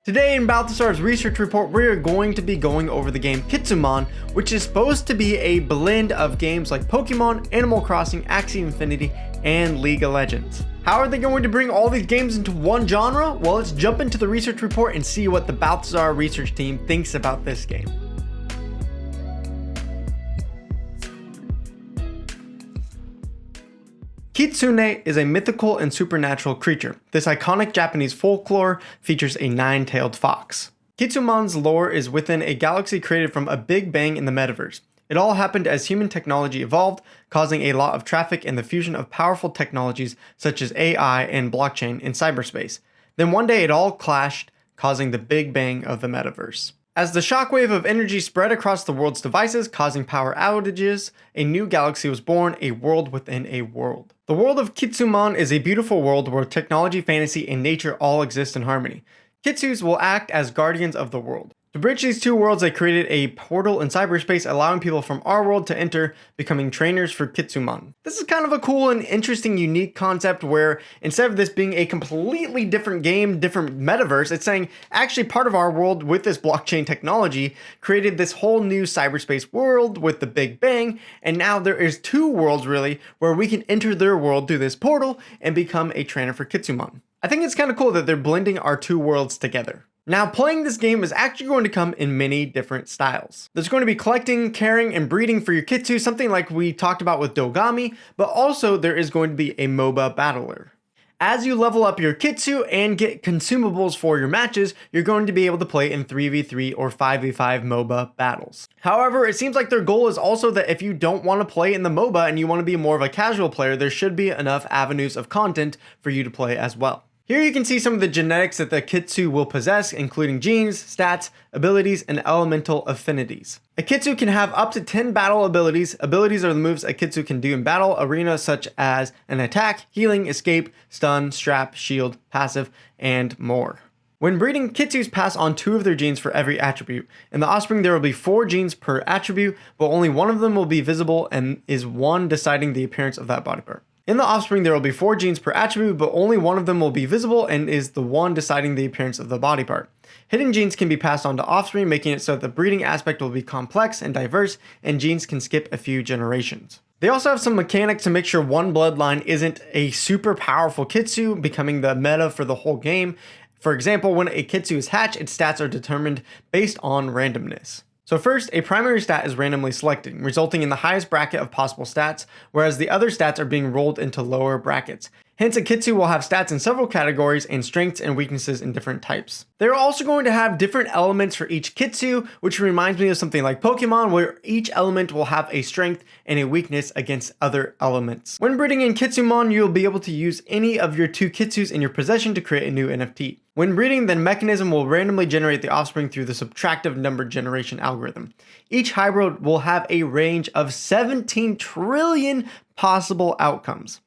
Today in Balthazar's research report, we are going to be going over the game Kitsumon, which is supposed to be a blend of games like Pokemon, Animal Crossing, Axie Infinity, and League of Legends. How are they going to bring all these games into one genre? Well, let's jump into the research report and see what the Balthazar research team thinks about this game. Kitsune is a mythical and supernatural creature. This iconic Japanese folklore features a nine-tailed fox. Kitsumon's lore is within a galaxy created from a big bang in the metaverse. It all happened as human technology evolved, causing a lot of traffic and the fusion of powerful technologies such as AI and blockchain in cyberspace. Then one day it all clashed, causing the big bang of the metaverse. As the shockwave of energy spread across the world's devices, causing power outages, a new galaxy was born, a world within a world. The world of Kitsumon is a beautiful world where technology, fantasy, and nature all exist in harmony. Kitsus will act as guardians of the world. To bridge these two worlds, they created a portal in cyberspace, allowing people from our world to enter, becoming trainers for Kitsumon. This is kind of a cool and interesting, unique concept where instead of this being a completely different game, different metaverse, it's saying actually part of our world with this blockchain technology created this whole new cyberspace world with the Big Bang, and now there is two worlds really where we can enter their world through this portal and become a trainer for Kitsumon. I think it's kind of cool that they're blending our two worlds together. Now, playing this game is actually going to come in many different styles. There's going to be collecting, caring, and breeding for your Kitsu, something like we talked about with Dogami, but also there is going to be a MOBA battler. As you level up your Kitsu and get consumables for your matches, you're going to be able to play in 3v3 or 5v5 MOBA battles. However, it seems like their goal is also that if you don't want to play in the MOBA and you want to be more of a casual player, there should be enough avenues of content for you to play as well. Here you can see some of the genetics that the Kitsu will possess, including genes, stats, abilities, and elemental affinities. A Kitsu can have up to 10 battle abilities. Abilities are the moves a Kitsu can do in battle arenas such as an attack, healing, escape, stun, strap, shield, passive, and more. When breeding, Kitsus pass on 2 of their genes for every attribute. In the offspring, there will be 4 genes per attribute, but only one of them will be visible and is one deciding the appearance of that body part. In the offspring, there will be 4 genes per attribute, but only one of them will be visible and is the one deciding the appearance of the body part. Hidden genes can be passed on to offspring, making it so that the breeding aspect will be complex and diverse, and genes can skip a few generations. They also have some mechanics to make sure one bloodline isn't a super powerful Kitsu, becoming the meta for the whole game. For example, when a Kitsu is hatched, its stats are determined based on randomness. So first, a primary stat is randomly selected, resulting in the highest bracket of possible stats, whereas the other stats are being rolled into lower brackets. Hence, a Kitsu will have stats in several categories and strengths and weaknesses in different types. They're also going to have different elements for each Kitsu, which reminds me of something like Pokemon, where each element will have a strength and a weakness against other elements. When breeding in Kitsumon, you'll be able to use any of your 2 Kitsus in your possession to create a new NFT. When breeding, the mechanism will randomly generate the offspring through the subtractive number generation algorithm. Each hybrid will have a range of 17 trillion possible outcomes.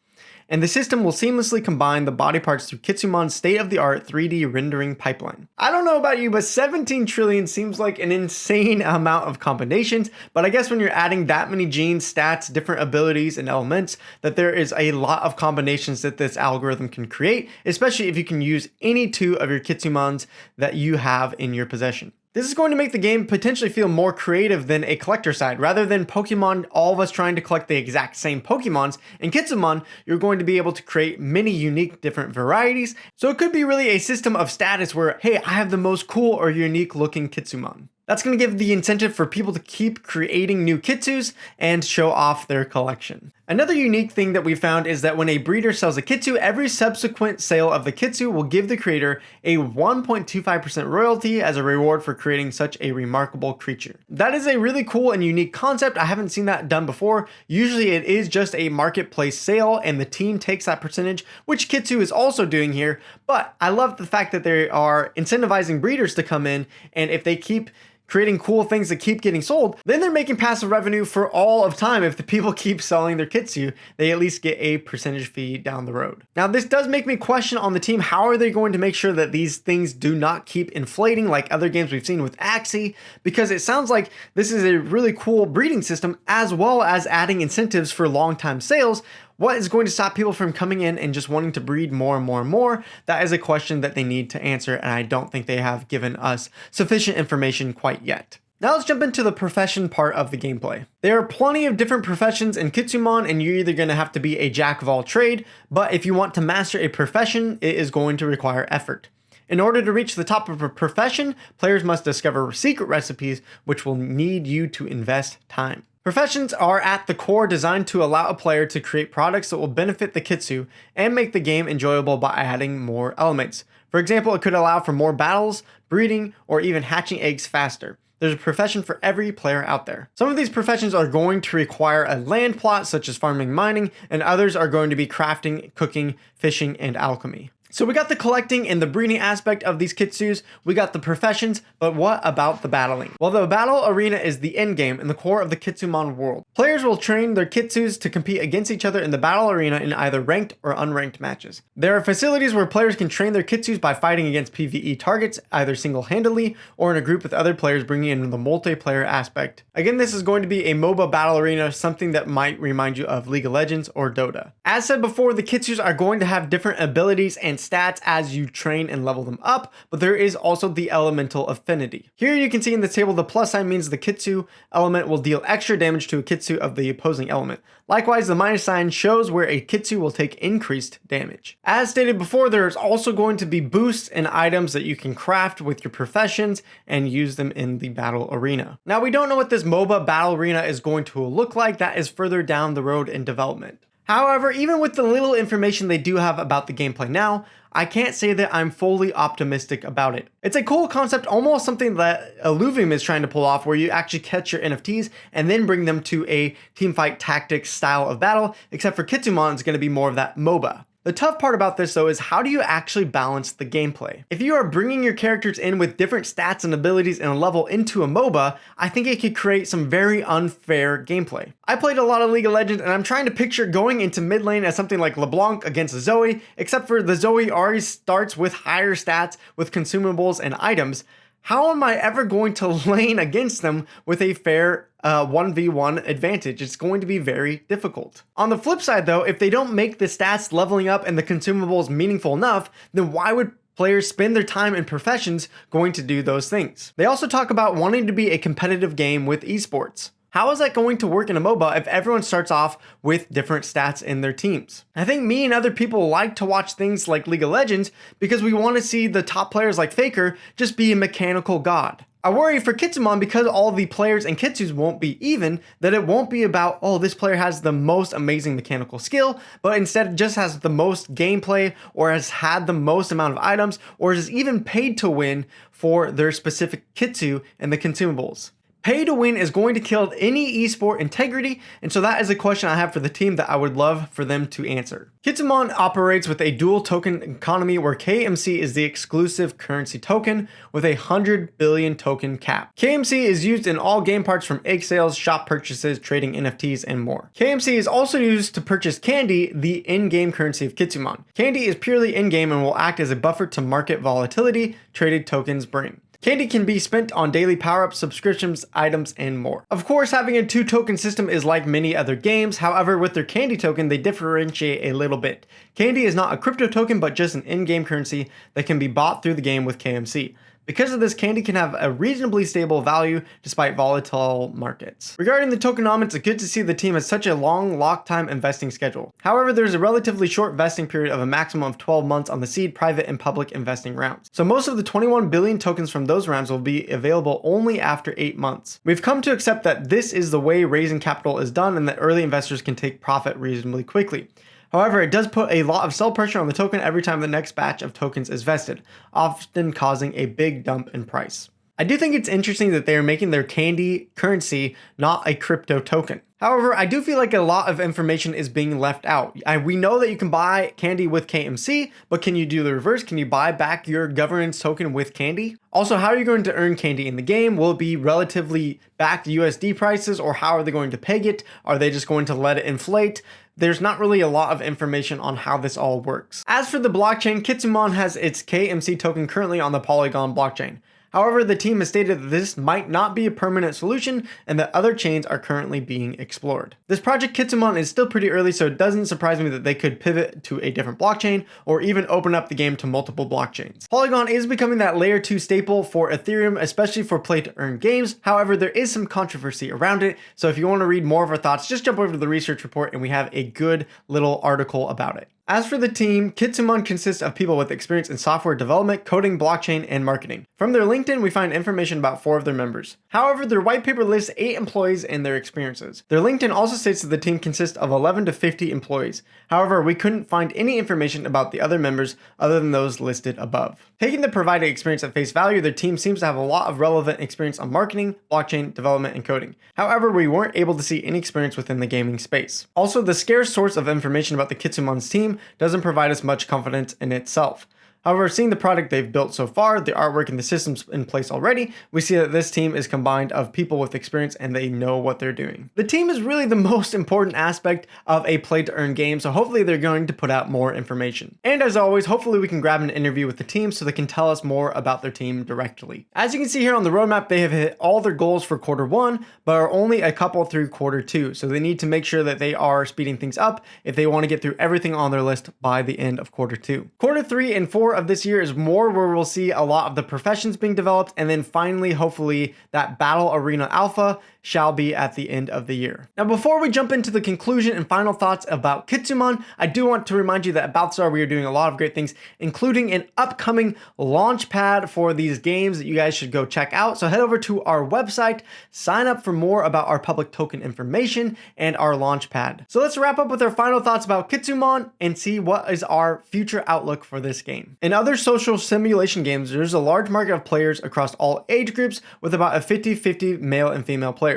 And the system will seamlessly combine the body parts through Kitsumon's state-of-the-art 3D rendering pipeline. I don't know about you, but 17 trillion seems like an insane amount of combinations, but I guess when you're adding that many genes, stats, different abilities, and elements, that there is a lot of combinations that this algorithm can create, especially if you can use any 2 of your Kitsumons that you have in your possession. This is going to make the game potentially feel more creative than a collector side. Rather than Pokemon, all of us trying to collect the exact same Pokemons, in Kitsumon, you're going to be able to create many unique different varieties. So it could be really a system of status where, hey, I have the most cool or unique looking Kitsumon. That's going to give the incentive for people to keep creating new Kitsus and show off their collection. Another unique thing that we found is that when a breeder sells a Kitsu, every subsequent sale of the Kitsu will give the creator a 1.25% royalty as a reward for creating such a remarkable creature. That is a really cool and unique concept. I haven't seen that done before. Usually it is just a marketplace sale and the team takes that percentage, which Kitsu is also doing here. But I love the fact that they are incentivizing breeders to come in, and if they keep creating cool things that keep getting sold, then they're making passive revenue for all of time. If the people keep selling their Kitsu, they at least get a percentage fee down the road. Now, this does make me question on the team, how are they going to make sure that these things do not keep inflating like other games we've seen with Axie? Because it sounds like this is a really cool breeding system as well as adding incentives for long-time sales. What is going to stop people from coming in and just wanting to breed more and more and more? That is a question that they need to answer, and I don't think they have given us sufficient information quite yet. Now let's jump into the profession part of the gameplay. There are plenty of different professions in Kitsumon, and you're either going to have to be a jack of all trade, but if you want to master a profession, it is going to require effort. In order to reach the top of a profession, players must discover secret recipes, which will need you to invest time. Professions are at the core designed to allow a player to create products that will benefit the Kitsu and make the game enjoyable by adding more elements. For example, it could allow for more battles, breeding, or even hatching eggs faster. There's a profession for every player out there. Some of these professions are going to require a land plot, such as farming, mining, and others are going to be crafting, cooking, fishing, and alchemy. So we got the collecting and the breeding aspect of these Kitsus, we got the professions, but what about the battling? Well, the battle arena is the end game and the core of the Kitsumon world. Players will train their Kitsus to compete against each other in the battle arena in either ranked or unranked matches. There are facilities where players can train their Kitsus by fighting against PvE targets, either single-handedly or in a group with other players, bringing in the multiplayer aspect. Again, this is going to be a MOBA battle arena, something that might remind you of League of Legends or Dota. As said before, the Kitsus are going to have different abilities and stats as you train and level them up, but there is also the elemental affinity. Here you can see in the table the plus sign means the Kitsu element will deal extra damage to a Kitsu of the opposing element. Likewise, the minus sign shows where a Kitsu will take increased damage. As stated before, there is also going to be boosts and items that you can craft with your professions and use them in the battle arena. Now, we don't know what this MOBA battle arena is going to look like. That is further down the road in development. However, even with the little information they do have about the gameplay now, I can't say that I'm fully optimistic about it. It's a cool concept, almost something that Illuvium is trying to pull off, where you actually catch your NFTs and then bring them to a teamfight tactics style of battle, except for Kitsumon is going to be more of that MOBA. The tough part about this though is how do you actually balance the gameplay? If you are bringing your characters in with different stats and abilities and a level into a MOBA, I think it could create some very unfair gameplay. I played a lot of League of Legends and I'm trying to picture going into mid lane as something like LeBlanc against Zoe, except for the Zoe already starts with higher stats with consumables and items. How am I ever going to lane against them with a fair 1v1 advantage? It's going to be very difficult. On the flip side though, if they don't make the stats, leveling up, and the consumables meaningful enough, then why would players spend their time in professions going to do those things? They also talk about wanting to be a competitive game with esports. How is that going to work in a MOBA if everyone starts off with different stats in their teams? I think me and other people like to watch things like League of Legends because we want to see the top players like Faker just be a mechanical god. I worry for Kitsumon because all the players and Kitsus won't be even, that it won't be about, oh, this player has the most amazing mechanical skill, but instead it just has the most gameplay or has had the most amount of items or is even paid to win for their specific Kitsu and the consumables. Pay to win is going to kill any esport integrity, and so that is a question I have for the team that I would love for them to answer. Kitsumon operates with a dual token economy where KMC is the exclusive currency token with a 100 billion token cap. KMC is used in all game parts from egg sales, shop purchases, trading NFTs, and more. KMC is also used to purchase candy, the in-game currency of Kitsumon. Candy is purely in-game and will act as a buffer to market volatility traded tokens bring. Candy can be spent on daily power-ups, subscriptions, items, and more. Of course, having a two-token system is like many other games. However, with their candy token, they differentiate a little bit. Candy is not a crypto token, but just an in-game currency that can be bought through the game with KMC. Because of this, candy can have a reasonably stable value despite volatile markets. Regarding the tokenomics, it's good to see the team has such a long lock time investing schedule. However, there's a relatively short vesting period of a maximum of 12 months on the seed, private, and public investing rounds. So most of the 21 billion tokens from those rounds will be available only after 8 months. We've come to accept that this is the way raising capital is done and that early investors can take profit reasonably quickly. However, it does put a lot of sell pressure on the token every time the next batch of tokens is vested, often causing a big dump in price. I do think it's interesting that they are making their candy currency not a crypto token. However, I do feel like a lot of information is being left out. We know that you can buy candy with KMC, but can you do the reverse? Can you buy back your governance token with candy? Also, how are you going to earn candy in the game? Will it be relatively backed USD prices, or how are they going to peg it? Are they just going to let it inflate? There's not really a lot of information on how this all works. As for the blockchain, Kitsumon has its KMC token currently on the Polygon blockchain. However, the team has stated that this might not be a permanent solution and that other chains are currently being explored. This project Kitsumon is still pretty early, so it doesn't surprise me that they could pivot to a different blockchain or even open up the game to multiple blockchains. Polygon is becoming that layer 2 staple for Ethereum, especially for play to earn games. However, there is some controversy around it, so if you want to read more of our thoughts, just jump over to the research report and we have a good little article about it. As for the team, Kitsumon consists of people with experience in software development, coding, blockchain, and marketing. From their LinkedIn, we find information about 4 of their members. However, their white paper lists 8 employees and their experiences. Their LinkedIn also states that the team consists of 11 to 50 employees. However, we couldn't find any information about the other members other than those listed above. Taking the provided experience at face value, their team seems to have a lot of relevant experience on marketing, blockchain, development, and coding. However, we weren't able to see any experience within the gaming space. Also, the scarce source of information about the Kitsumon's team doesn't provide us much confidence in itself. However, seeing the product they've built so far, the artwork and the systems in place already, we see that this team is combined of people with experience and they know what they're doing. The team is really the most important aspect of a play to earn game, so hopefully they're going to put out more information. And as always, hopefully we can grab an interview with the team so they can tell us more about their team directly. As you can see here on the roadmap, they have hit all their goals for quarter 1, but are only a couple through quarter 2, so they need to make sure that they are speeding things up if they want to get through everything on their list by the end of quarter 2. Quarter 3 and 4 of this year is more where we'll see a lot of the professions being developed, and then finally, hopefully, that battle arena alpha shall be at the end of the year. Now, before we jump into the conclusion and final thoughts about Kitsumon, I do want to remind you that at Balthazar, we are doing a lot of great things, including an upcoming launch pad for these games that you guys should go check out. So head over to our website, sign up for more about our public token information and our launch pad. So let's wrap up with our final thoughts about Kitsumon and see what is our future outlook for this game. In other social simulation games, there's a large market of players across all age groups with about a 50-50 male and female players.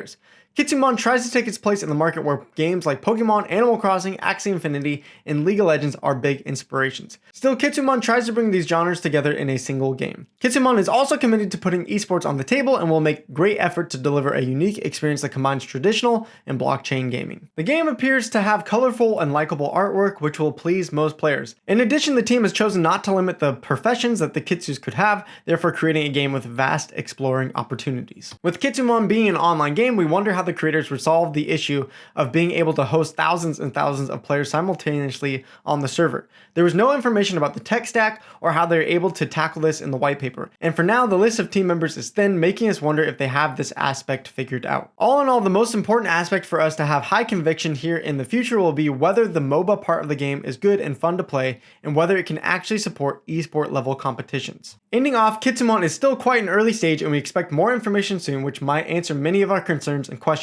Kitsumon tries to take its place in the market where games like Pokémon, Animal Crossing, Axie Infinity, and League of Legends are big inspirations. Still, Kitsumon tries to bring these genres together in a single game. Kitsumon is also committed to putting esports on the table and will make great effort to deliver a unique experience that combines traditional and blockchain gaming. The game appears to have colorful and likable artwork, which will please most players. In addition, the team has chosen not to limit the professions that the Kitsus could have, therefore creating a game with vast exploring opportunities. With Kitsumon being an online game, we wonder how the creators would solve the issue of being able to host thousands and thousands of players simultaneously on the server. There was no information about the tech stack or how they're able to tackle this in the white paper. And for now, the list of team members is thin, making us wonder if they have this aspect figured out. All in all, the most important aspect for us to have high conviction here in the future will be whether the MOBA part of the game is good and fun to play, and whether it can actually support esport level competitions. Ending off, Kitsumon is still quite an early stage and we expect more information soon, which might answer many of our concerns and questions.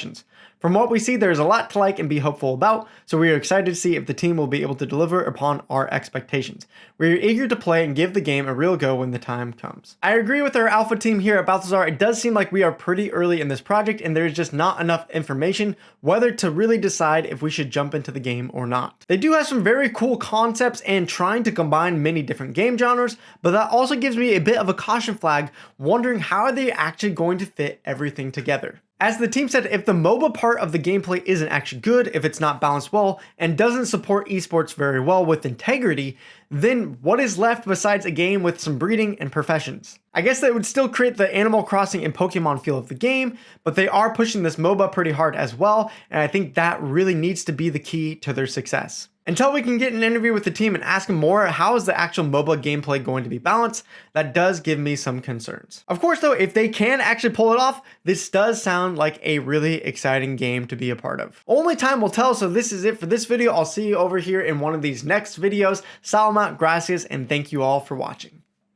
From what we see, there is a lot to like and be hopeful about, so we are excited to see if the team will be able to deliver upon our expectations. We are eager to play and give the game a real go when the time comes. I agree with our alpha team here at Balthazar. It does seem like we are pretty early in this project and there is just not enough information whether to really decide if we should jump into the game or not. They do have some very cool concepts and trying to combine many different game genres, but that also gives me a bit of a caution flag, wondering how are they actually going to fit everything together. As the team said, if the MOBA part of the gameplay isn't actually good, if it's not balanced well, and doesn't support esports very well with integrity, then what is left besides a game with some breeding and professions? I guess that would still create the Animal Crossing and Pokemon feel of the game, but they are pushing this MOBA pretty hard as well, and I think that really needs to be the key to their success. Until we can get an interview with the team and ask them more, how is the actual MOBA gameplay going to be balanced? That does give me some concerns. Of course though, if they can actually pull it off, this does sound like a really exciting game to be a part of. Only time will tell, so this is it for this video. I'll see you over here in one of these next videos. Salamat, gracias, and thank you all for watching.